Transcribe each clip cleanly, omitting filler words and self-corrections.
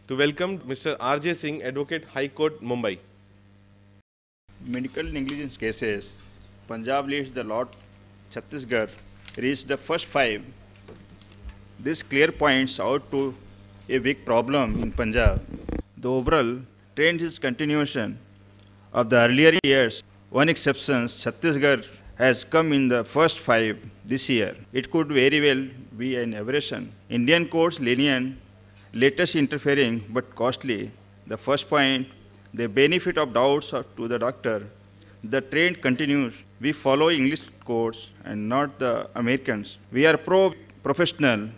to welcome Mr. R.J. Singh, Advocate, High Court, Mumbai. Medical negligence cases. Punjab leads the lot. Chhattisgarh reached the first five. This clear points out to a big problem in Punjab. The overall trend is continuation of the earlier years. One exception, Chhattisgarh has come in the first five this year. It could very well be an aberration. Indian courts lenient, latest interfering but costly. The first point, the benefit of doubts to the doctor. The trend continues. We follow English courts and not the Americans. We are pro-professional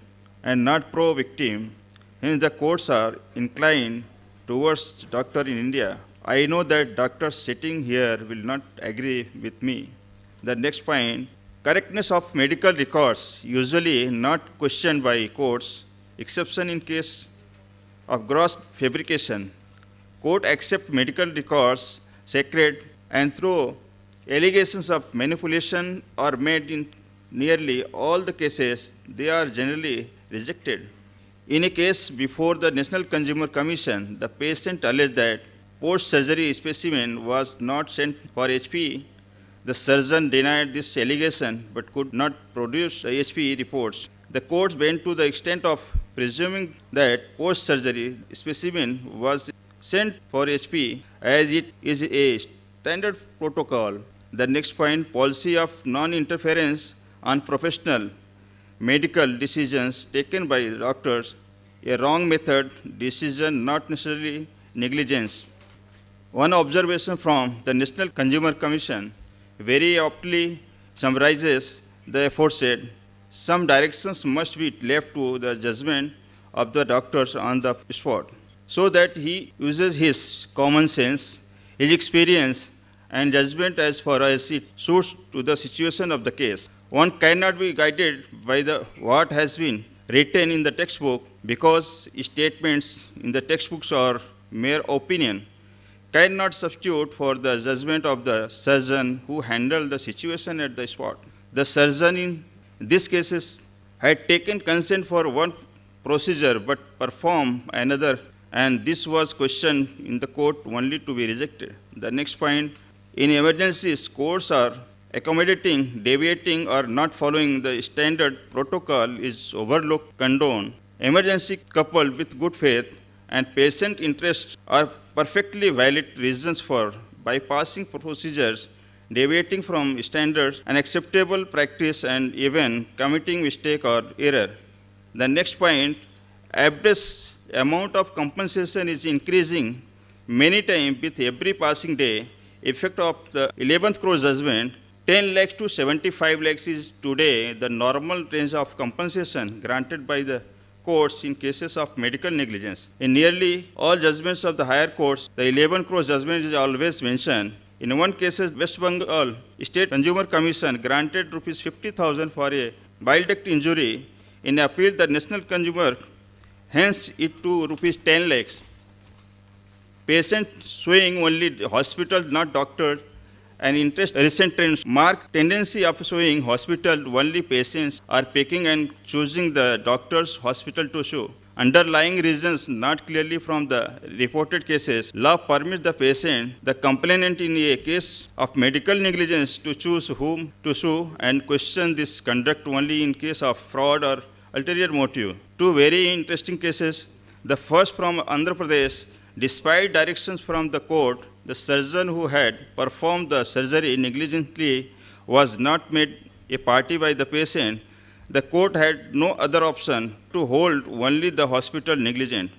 and not pro-victim. Hence, the courts are inclined towards doctor in India. I know that doctors sitting here will not agree with me. The next point, correctness of medical records, usually not questioned by courts, exception in case of gross fabrication. Court accept medical records sacred and through allegations of manipulation are made in nearly all the cases, they are generally rejected. In a case before the National Consumer Commission, the patient alleged that post-surgery specimen was not sent for HP. The surgeon denied this allegation but could not produce HP reports. The court went to the extent of presuming that post-surgery specimen was sent for HP as it is a standard protocol. The next point, policy of non-interference on professional medical decisions taken by doctors, a wrong method, decision not necessarily negligence. One observation from the National Consumer Commission very aptly summarizes the aforesaid. Some directions must be left to the judgment of the doctors on the spot, so that he uses his common sense, his experience, and judgment as far as it suits to the situation of the case. One cannot be guided by what has been written in the textbook because statements in the textbooks are mere opinion, cannot substitute for the judgment of the surgeon who handled the situation at the spot. The surgeon in these cases had taken consent for one procedure but performed another, and this was questioned in the court only to be rejected. The next point, in emergencies, courts are accommodating, deviating, or not following the standard protocol is overlooked, condoned. Emergency coupled with good faith and patient interests are perfectly valid reasons for bypassing procedures, deviating from standards, unacceptable practice, and even committing mistake or error. The next point, average amount of compensation is increasing many times with every passing day. Effect of the 11th crore judgment, 10 lakhs to 75 lakhs is today the normal range of compensation granted by the courts in cases of medical negligence. In nearly all judgments of the higher courts, the 11 crore judgment is always mentioned. In one case, West Bengal State Consumer Commission granted rupees 50,000 for a bile duct injury. In appeal, the National Consumer hence it to rupees 10 lakhs. Patient suing only hospital, not doctor, and interest recent trends mark tendency of suing hospital only patients are picking and choosing the doctor's hospital to sue. Underlying reasons not clearly from the reported cases. Law permits the patient, the complainant in a case of medical negligence to choose whom to sue and question this conduct only in case of fraud or ulterior motive. Two very interesting cases. The first from Andhra Pradesh. Despite directions from the court, the surgeon who had performed the surgery negligently was not made a party by the patient. The court had no other option to hold only the hospital negligent.